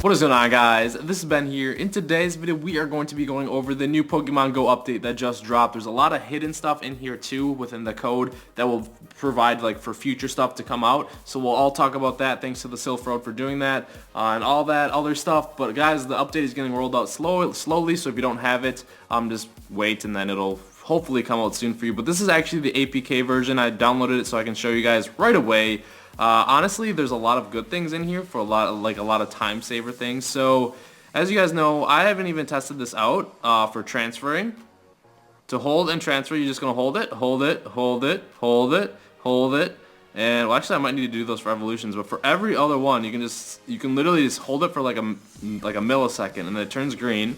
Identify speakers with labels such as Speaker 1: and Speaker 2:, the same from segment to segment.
Speaker 1: What is going on, guys? This is Ben here. In today's video, we are going to be going over the new Pokemon Go update that just dropped. There's a lot of hidden stuff in here too within the code that will provide like for future stuff to come out. So we'll all talk about that. Thanks to the Sylph Road for doing that and all that other stuff. But guys, the update is getting rolled out slowly. So if you don't have it, just wait and then it'll hopefully come out soon for you. But this is actually the APK version. I downloaded it so I can show you guys right away. Honestly, there's a lot of good things in here for a lot of time saver things. So as you guys know, I haven't even tested this out for transferring. To hold and transfer, you're just gonna hold it, hold it, hold it, hold it, hold it. And well, actually, I might need to do those for evolutions. But for every other one, you can literally just hold it for like a millisecond, and then it turns green,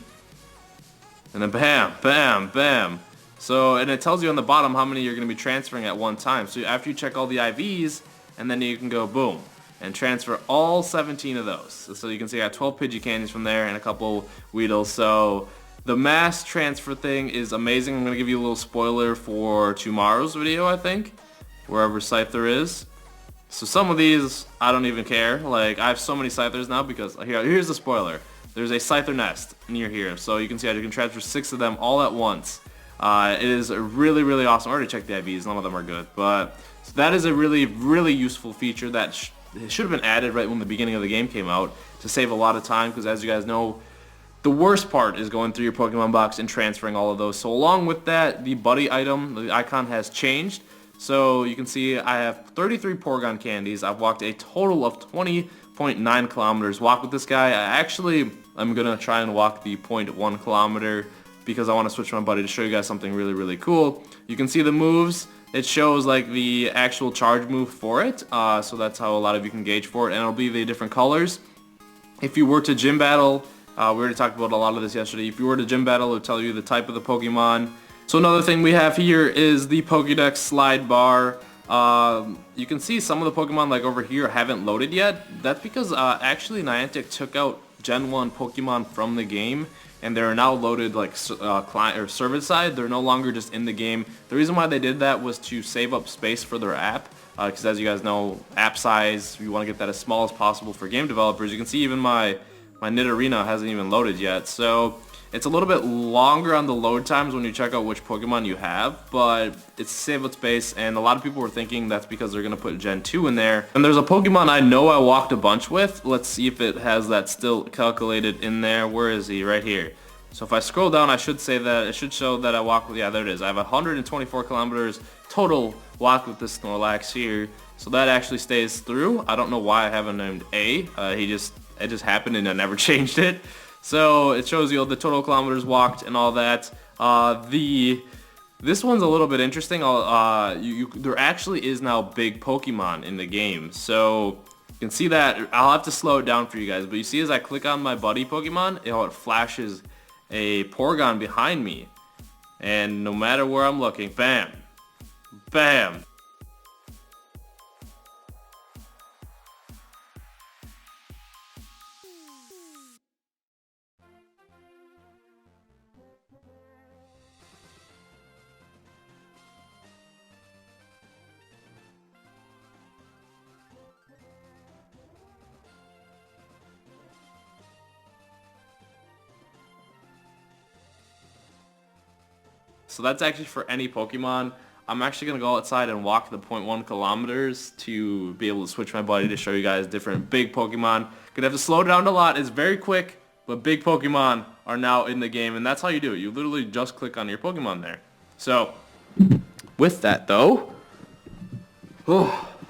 Speaker 1: and then bam, bam, bam. So and it tells you on the bottom how many you're gonna be transferring at one time. So after you check all the IVs, and then you can go boom and transfer all 17 of those. So you can see I got 12 Pidgey from there and a couple Weedles. So the mass transfer thing is amazing. I'm going to give you a little spoiler for tomorrow's video, I think, wherever Scyther is. So some of these I don't even care. Like I have so many Scythers now because here's the spoiler. There's a Scyther nest near here. So you can see you can transfer 6 of them all at once. It is really, really awesome. I already checked the IVs. None of them are good, but so that is a really, really useful feature that should have been added right when the beginning of the game came out to save a lot of time, because as you guys know, the worst part is going through your Pokemon box and transferring all of those. So along with that, the buddy item, the icon has changed. So you can see I have 33 Porygon candies. I've walked a total of 20.9 kilometers. Walk with this guy. I'm going to try and walk the 0.1 kilometer because I want to switch my buddy to show you guys something really, really cool. You can see the moves. It shows like the actual charge move for it, so that's how a lot of you can gauge for it, and it'll be the different colors. If you were to gym battle, we already talked about a lot of this yesterday. If you were to gym battle, it'll tell you the type of the Pokemon. So another thing we have here is the Pokedex slide bar. You can see some of the Pokemon like over here haven't loaded yet. That's because actually Niantic took out Gen 1 Pokemon from the game, and they're now loaded like client or server side. They're no longer just in the game. The reason why they did that was to save up space for their app, because as you guys know, app size, you want to get that as small as possible for game developers. You can see even my Nidorino hasn't even loaded yet, so it's a little bit longer on the load times when you check out which Pokemon you have, but it's save up space, and a lot of people were thinking that's because they're going to put Gen 2 in there. And there's a Pokemon I know I walked a bunch with. Let's see if it has that still calculated in there. Where is he? Right here. So if I scroll down, I should say that it should show that I walked with, yeah, there it is. I have 124 kilometers total walk with this Snorlax here. So that actually stays through. I don't know why I haven't named A. It just happened and I never changed it. So it shows you the total kilometers walked and all that. This one's a little bit interesting. There actually is now big Pokemon in the game. So you can see that. I'll have to slow it down for you guys. But you see as I click on my buddy Pokemon, it flashes a Porygon behind me. And no matter where I'm looking, bam, bam. So that's actually for any Pokemon. I'm actually going to go outside and walk the 0.1 kilometers to be able to switch my buddy to show you guys different big Pokemon. Gonna have to slow down a lot. It's very quick, but big Pokemon are now in the game, and that's how you do it. You literally just click on your Pokemon there. So, with that though,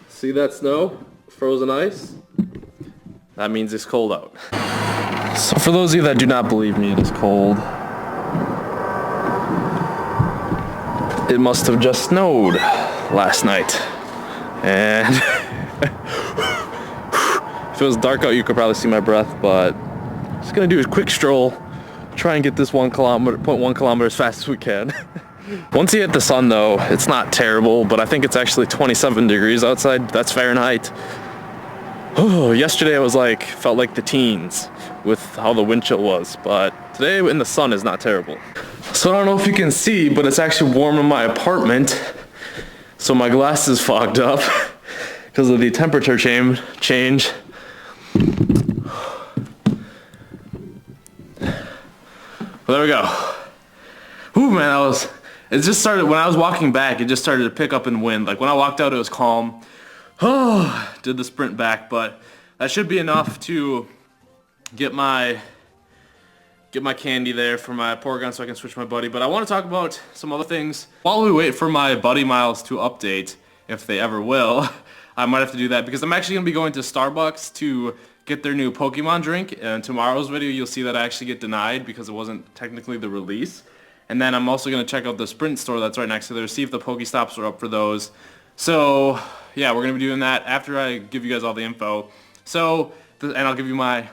Speaker 1: see that snow? Frozen ice? That means it's cold out. So for those of you that do not believe me, it is cold. It must have just snowed last night, and if it was dark out you could probably see my breath, but just gonna do a quick stroll, try and get this 0.1 kilometer as fast as we can. Once you hit the sun though, it's not terrible, but I think it's actually 27 degrees outside. That's Fahrenheit. Oh, yesterday it was felt like the teens with how the wind chill was, but today in the sun is not terrible. So I don't know if you can see, but it's actually warm in my apartment. So my glass is fogged up because of the temperature change. But there we go. Whew, man, it just started, when I was walking back, it just started to pick up in wind. Like when I walked out, it was calm. Oh, did the sprint back, but that should be enough to get my candy there for my Porygon so I can switch my buddy. But I want to talk about some other things. While we wait for my buddy miles to update, if they ever will, I might have to do that because I'm actually going to be going to Starbucks to get their new Pokemon drink. And in tomorrow's video, you'll see that I actually get denied because it wasn't technically the release. And then I'm also going to check out the Sprint store that's right next to there, see if the Pokestops are up for those. So, yeah, we're going to be doing that after I give you guys all the info. So, and I'll give you my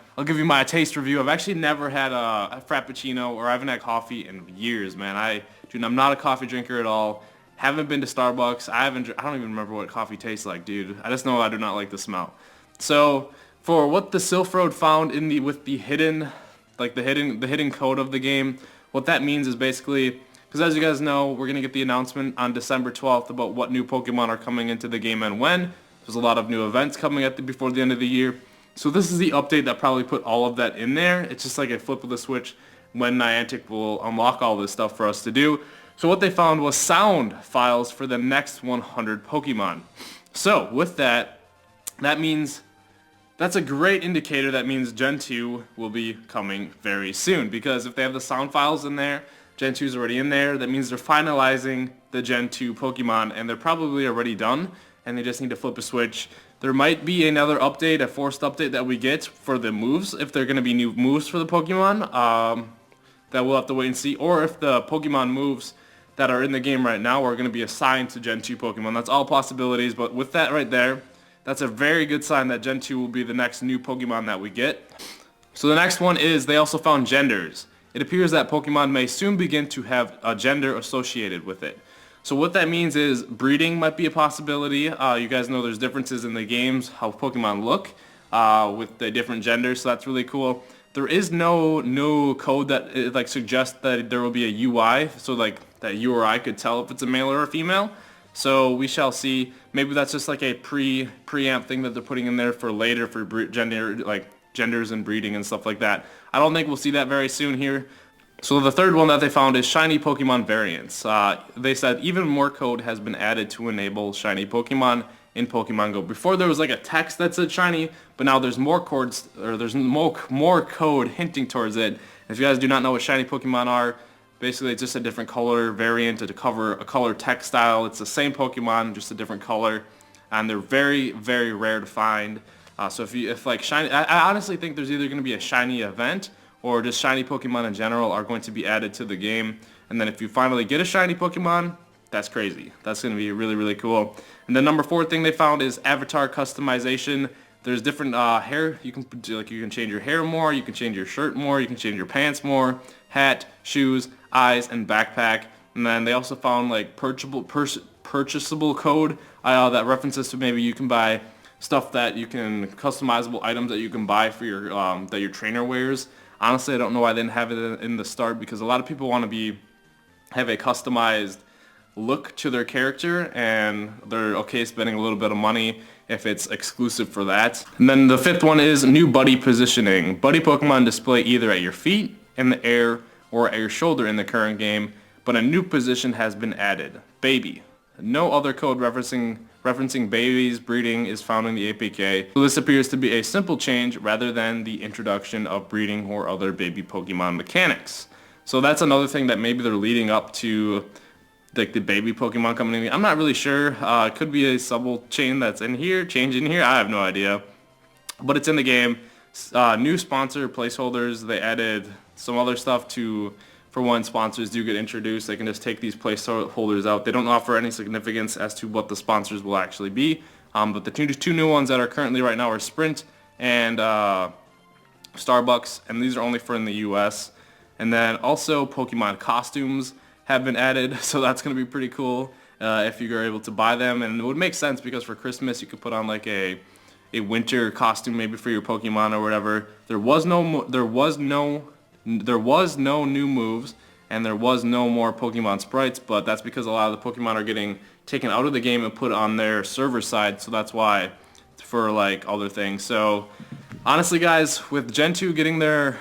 Speaker 1: taste review. I've actually never had a Frappuccino, or I haven't had coffee in years, man. I'm not a coffee drinker at all. Haven't been to Starbucks. I don't even remember what coffee tastes like, dude. I just know I do not like the smell. So, for what the Silph found with the hidden code of the game, what that means is basically, because as you guys know, we're gonna get the announcement on December 12th about what new Pokemon are coming into the game and when. There's a lot of new events coming before the end of the year. So this is the update that probably put all of that in there. It's just like a flip of the switch when Niantic will unlock all this stuff for us to do. So what they found was sound files for the next 100 Pokemon. So with that means that's a great indicator. That means Gen 2 will be coming very soon, because if they have the sound files in there, Gen 2 is already in there. That means they're finalizing the Gen 2 Pokemon, and they're probably already done, and they just need to flip a switch. There might be another update, a forced update that we get for the moves, if they're going to be new moves for the Pokemon. That we'll have to wait and see, or if the Pokemon moves that are in the game right now are going to be assigned to Gen 2 Pokemon. That's all possibilities, but with that right there, that's a very good sign that Gen 2 will be the next new Pokemon that we get. So the next one is they also found genders. It appears that Pokemon may soon begin to have a gender associated with it. So what that means is breeding might be a possibility. You guys know there's differences in the games, how Pokemon look with the different genders, so that's really cool. There is no code that suggests that there will be a UI, so like that you or I could tell if it's a male or a female. So we shall see. Maybe that's just like a preamp thing that they're putting in there for later for genders and breeding and stuff like that. I don't think we'll see that very soon here. So the third one that they found is shiny Pokemon variants. They said even more code has been added to enable shiny Pokemon in Pokemon Go. Before there was like a text that said shiny, but now there's more codes, or there's more code hinting towards it. If you guys do not know what shiny Pokemon are, basically it's just a different color variant to cover a color textile. It's the same Pokemon, just a different color, and they're very, very rare to find. So if like shiny, I honestly think there's either going to be a shiny event or just shiny Pokemon in general are going to be added to the game. And then if you finally get a shiny Pokemon, that's crazy. That's going to be really, really cool. And the number 4 thing they found is avatar customization. There's different hair. You can change your hair more. You can change your shirt more. You can change your pants more. Hat, shoes, eyes, and backpack. And then they also found like purchasable code that references to maybe you can buy stuff that you can customizable items that you can buy for your that your trainer wears. Honestly, I don't know why they didn't have it in the start, because a lot of people want to have a customized look to their character, and they're okay spending a little bit of money if it's exclusive for that. And then the 5th one is new buddy positioning. Buddy Pokemon display either at your feet, in the air, or at your shoulder in the current game, but a new position has been added. Baby. No other code referencing babies breeding is found in the APK, so this appears to be a simple change rather than the introduction of breeding or other baby Pokemon mechanics. So that's another thing that maybe they're leading up to, like the baby Pokemon coming in. I'm not really sure. It could be a subtle change that's in here, change in here. I have no idea, but it's in the game. New sponsor placeholders. They added some other stuff for when sponsors do get introduced. They can just take these placeholders out. They don't offer any significance as to what the sponsors will actually be. But the two new ones that are currently right now are Sprint and Starbucks, and these are only for in the US. And then also Pokemon costumes have been added, so that's going to be pretty cool if you're able to buy them. And it would make sense because for Christmas you could put on like a winter costume maybe for your Pokemon or whatever. There was no new moves, and there was no more Pokemon sprites, but that's because a lot of the Pokemon are getting taken out of the game and put on their server side, so that's why, for like other things. So honestly guys, with Gen 2 getting their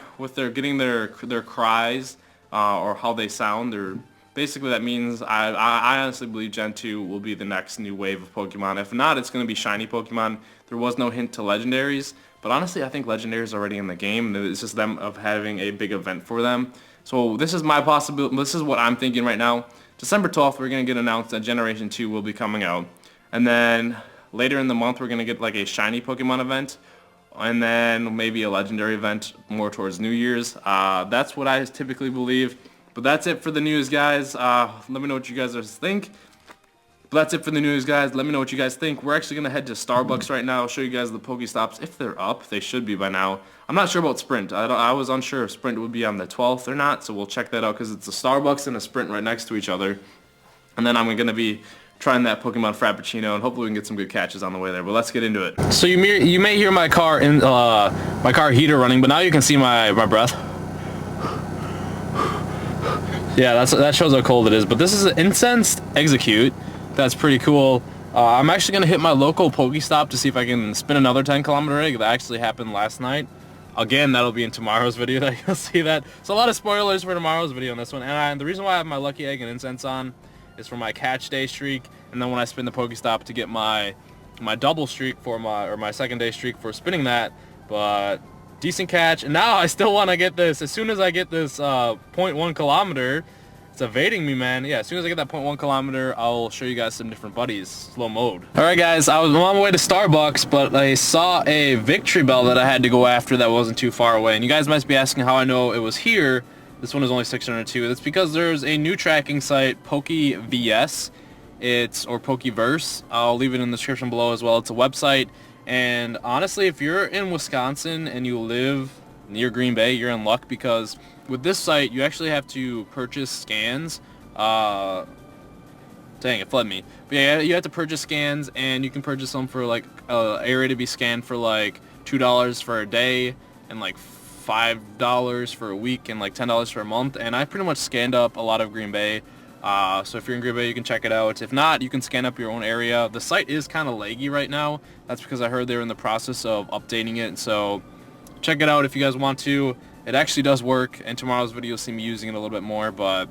Speaker 1: cries, or how they sound. Or basically that means I honestly believe Gen 2 will be the next new wave of Pokemon. If not, it's going to be shiny Pokemon. There was no hint to legendaries, but honestly I think legendaries are already in the game. It's just them of having a big event for them. So this is my possibility. This is what I'm thinking right now. December 12th, we're going to get announced that Generation 2 will be coming out. And then later in the month, we're going to get like a shiny Pokemon event. And then maybe a legendary event more towards New Year's. That's what I typically believe. But that's it for the news, guys. Let me know what you guys think. But that's it for the news, guys. Let me know what you guys think. We're actually going to head to Starbucks right now. I'll show you guys the Pokestops. If they're up, they should be by now. I'm not sure about Sprint. I was unsure if Sprint would be on the 12th or not, so we'll check that out because it's a Starbucks and a Sprint right next to each other. And then I'm going to be trying that Pokemon Frappuccino, and hopefully we can get some good catches on the way there. But let's get into it. So you may hear my car heater running, but now you can see my breath. Yeah, that shows how cold it is. But this is an Incensed Execute. That's pretty cool. I'm actually going to hit my local Pokestop to see if I can spin another 10-kilometer egg. That actually happened last night. Again, that'll be in tomorrow's video that you'll see that. So a lot of spoilers for tomorrow's video on this one. And the reason why I have my Lucky Egg and Incense on is for my catch day streak. And then when I spin the Pokestop to get my double streak for my second day streak for spinning that. But decent catch. And now I still want to get this. As soon as I get this 0.1 kilometer, it's evading me, man. Yeah, as soon as I get that 0.1 kilometer, I'll show you guys some different buddies. Slow mode. Alright guys, I was on my way to Starbucks, but I saw a Victory Bell that I had to go after that wasn't too far away. And you guys must be asking how I know it was here. This one is only 602. That's because there's a new tracking site, PokeVS. Or Pokeverse. I'll leave it in the description below as well. It's a website. And honestly, if you're in Wisconsin and you live near Green Bay, you're in luck because with this site, you actually have to purchase scans. Dang, it fled me. But yeah, you have to purchase scans, and you can purchase them for like area to be scanned for like $2 for a day, and like $5 for a week, and like $10 for a month. And I pretty much scanned up a lot of Green Bay. So if you're in Green Bay, you can check it out. If not, you can scan up your own area. The site is kind of laggy right now. That's because I heard they're in the process of updating it. So check it out if you guys want to. It actually does work, and tomorrow's video you'll see me using it a little bit more, but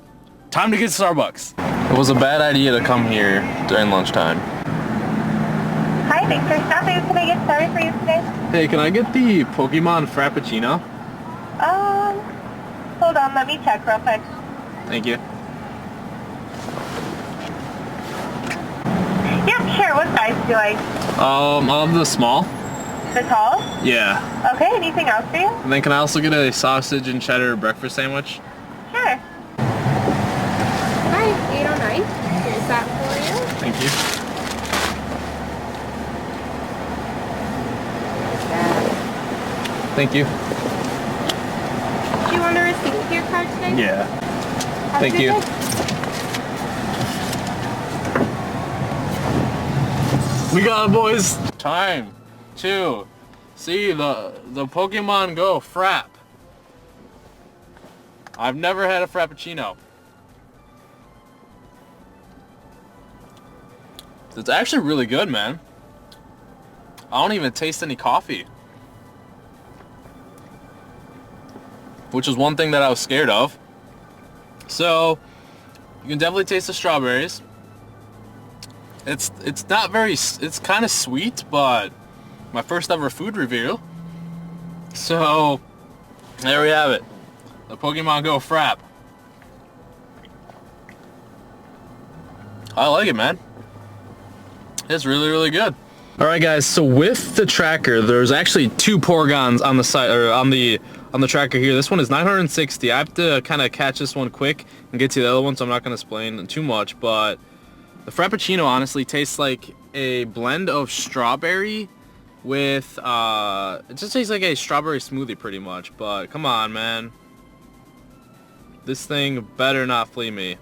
Speaker 1: time to get to Starbucks. It was a bad idea to come here during lunchtime.
Speaker 2: Hi, thanks for stopping. Can I get started for you today?
Speaker 1: Hey, can I get the Pokemon Frappuccino?
Speaker 2: Hold on, let me check real quick.
Speaker 1: Thank you.
Speaker 2: Yep, sure. What size do you like?
Speaker 1: I'll have the small.
Speaker 2: The tall?
Speaker 1: Yeah.
Speaker 2: Okay, anything else for you?
Speaker 1: And then can I also get a sausage and cheddar breakfast sandwich?
Speaker 2: Sure.
Speaker 3: Hi, 809. Here's that for you.
Speaker 1: Thank you. Thank you.
Speaker 3: Do you want a receipt with your card today?
Speaker 1: Yeah.
Speaker 3: Have
Speaker 1: Thank
Speaker 3: a good
Speaker 1: you.
Speaker 3: day.
Speaker 1: We got it, boys. Time to see the Pokemon Go Frap. I've never had a Frappuccino. It's actually really good, man. I don't even taste any coffee. Which is one thing that I was scared of. So, you can definitely taste the strawberries. It's not very, it's kind of sweet, but my first ever food review. So, there we have it. The Pokemon Go Frap. I like it, man. It's really, really good. Alright guys, so with the tracker, there's actually two Porygons on the side, or on the tracker here. This one is 960. I have to kind of catch this one quick and get to the other one, so I'm not going to explain too much, but the Frappuccino honestly tastes like a blend of strawberry with, it just tastes like a strawberry smoothie pretty much, but come on, man. This thing better not flee me.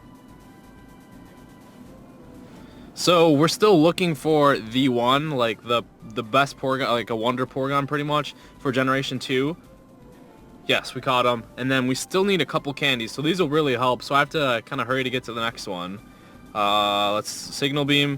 Speaker 1: So we're still looking for the one, like the best Porygon, like a Wonder Porygon pretty much, for Generation 2. Yes, we caught him. And then we still need a couple candies, so these will really help. So I have to kind of hurry to get to the next one. Let's Signal Beam.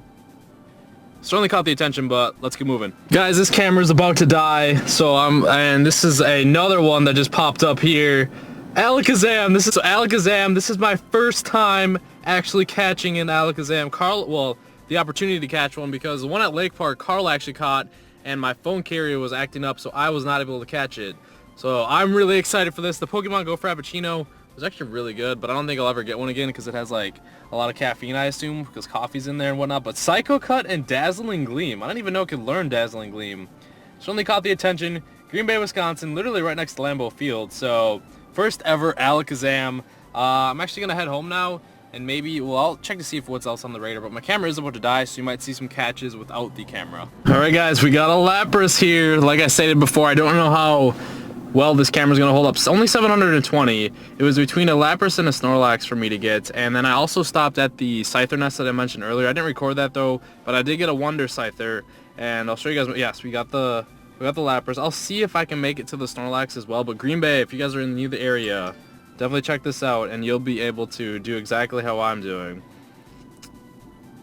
Speaker 1: Certainly caught the attention, but let's get moving. Guys, this camera's about to die, so and this is another one that just popped up here. Alakazam. This is my first time actually catching an Alakazam. The opportunity to catch one, because the one at Lake Park, Carl actually caught, and my phone carrier was acting up, so I was not able to catch it. So I'm really excited for this. The Pokemon Go Frappuccino was actually really good, but I don't think I'll ever get one again because it has like a lot of caffeine, I assume, because coffee's in there and whatnot. But Psycho Cut and Dazzling Gleam. I didn't even know it could learn Dazzling Gleam. Certainly caught the attention. Green Bay, Wisconsin, literally right next to Lambeau Field. So first ever Alakazam. I'm actually gonna head home now, and maybe, well, I'll check to see if what's else on the radar, but my camera is about to die, so you might see some catches without the camera. Alright guys, we got a Lapras here. Like I stated before, I don't know how well this camera's gonna hold up. It's only 720. It was between a Lapras and a Snorlax for me to get, and then I also stopped at the Scyther nest that I mentioned earlier. I didn't record that though, but I did get a Wonder Scyther, and I'll show you guys. Yes, we got the Lapras. I'll see if I can make it to the Snorlax as well. But Green Bay, if you guys are in the area, definitely check this out, and you'll be able to do exactly how I'm doing.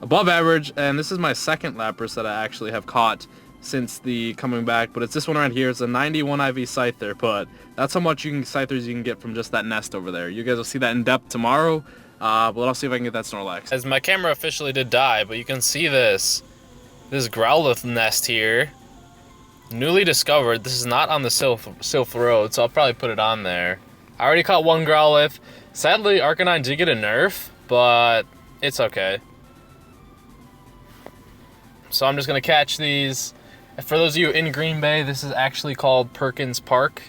Speaker 1: Above average, and this is my second Lapras that I actually have caught since the coming back, but it's this one right here. It's a 91 IV Scyther, but that's how much Scythers you can get from just that nest over there. You guys will see that in depth tomorrow, but I'll see if I can get that Snorlax. As my camera officially did die, but you can see this Growlithe nest here. Newly discovered. This is not on the Sylph Road, so I'll probably put it on there. I already caught one Growlithe. Sadly, Arcanine did get a nerf, but it's okay. So I'm just going to catch these. For those of you in Green Bay, this is actually called Perkins Park,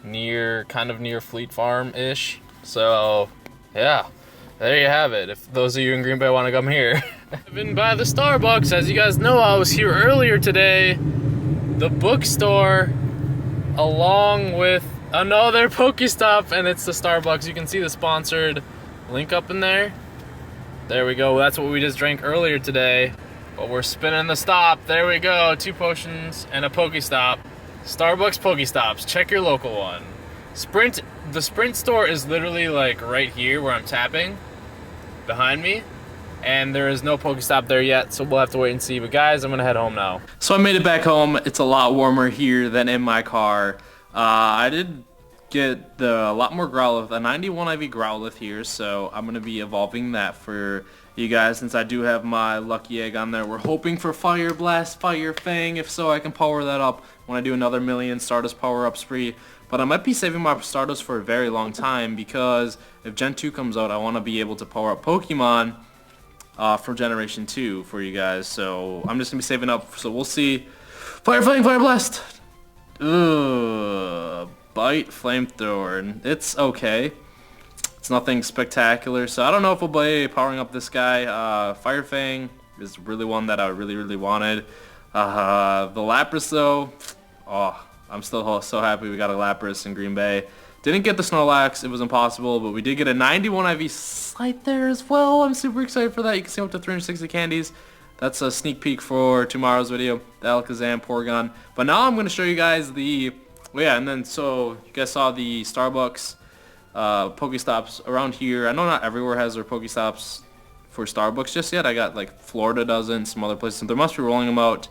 Speaker 1: kind of near Fleet Farm-ish. So, yeah, there you have it. If those of you in Green Bay want to come here. I've been by the Starbucks. As you guys know, I was here earlier today. The bookstore, along with another Pokestop, and it's the Starbucks. You can see the sponsored link up in there. There we go. That's what we just drank earlier today. But we're spinning the stop. There we go. 2 potions and a Pokestop. Starbucks Pokestops. Check your local one. The Sprint store is literally like right here where I'm tapping behind me. And there is no Pokestop there yet, so we'll have to wait and see. But guys, I'm gonna head home now. So I made it back home. It's a lot warmer here than in my car. I did get a lot more Growlithe, a 91 IV Growlithe here, so I'm gonna be evolving that for you guys, since I do have my lucky egg on there. We're hoping for Fire Blast, Fire Fang. If so, I can power that up when I do another million Stardust power-up spree. But I might be saving my Stardust for a very long time, because if Gen 2 comes out, I want to be able to power up Pokemon from Generation 2 for you guys. So I'm just going to be saving up. So we'll see. Fire Fang, Fire Blast! Ugh. Bite, Flamethrower. It's okay. It's nothing spectacular, so I don't know if we'll be powering up this guy. Fire Fang is really one that I really wanted. The Lapras though, oh, I'm still so happy we got a Lapras in Green Bay. Didn't get the Snorlax, it was impossible, but we did get a 91 IV Scyther as well. I'm super excited for that. You can see up to 360 candies. That's a sneak peek for tomorrow's video, the Alakazam, Porygon. But now I'm going to show you guys and then so you guys saw the Starbucks Pokestops around here. I know not everywhere has their Pokestops for Starbucks just yet. I got like Florida doesn't, some other places. They must be rolling them out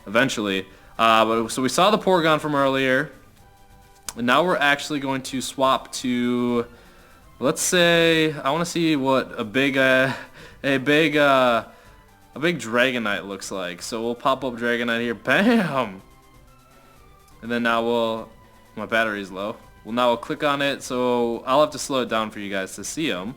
Speaker 1: eventually. So we saw the Porygon from earlier, and now we're actually going to swap to, let's say, I want to see what a big Dragonite looks like. So we'll pop up Dragonite here, bam, and then now my battery's low. Well, now I'll click on it, so I'll have to slow it down for you guys to see them.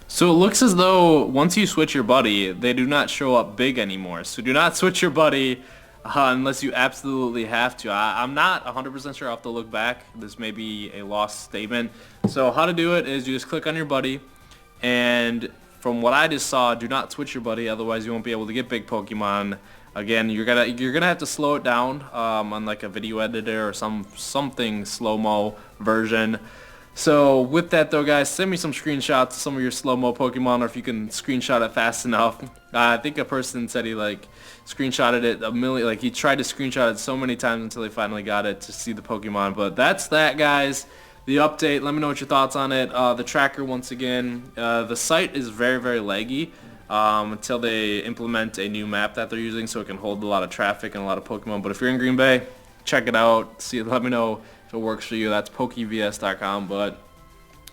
Speaker 1: So it looks as though once you switch your buddy, they do not show up big anymore. So do not switch your buddy unless you absolutely have to. I'm not 100% sure. I'll have to look back. This may be a lost statement. So how to do it is you just click on your buddy, and from what I just saw, do not switch your buddy, otherwise you won't be able to get big Pokemon. Again, you're gonna have to slow it down on like a video editor or something slow-mo version. So with that though, guys, send me some screenshots of some of your slow-mo Pokemon, or if you can screenshot it fast enough. I think a person said he like screenshotted it a million, like he tried to screenshot it so many times until he finally got it to see the Pokemon. But that's that, guys. The update. Let me know what your thoughts on it. The tracker, once again, the site is very laggy. Until they implement a new map that they're using, so it can hold a lot of traffic and a lot of Pokemon. But if you're in Green Bay, check it out. Let me know if it works for you. That's pokevs.com. But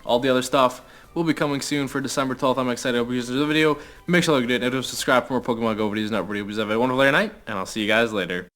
Speaker 1: All the other stuff will be coming soon for December 12th. I'm excited. I hope you guys enjoyed the video. Make sure to like it and subscribe for more Pokemon Go videos and not videos. Have a wonderful night, and I'll see you guys later.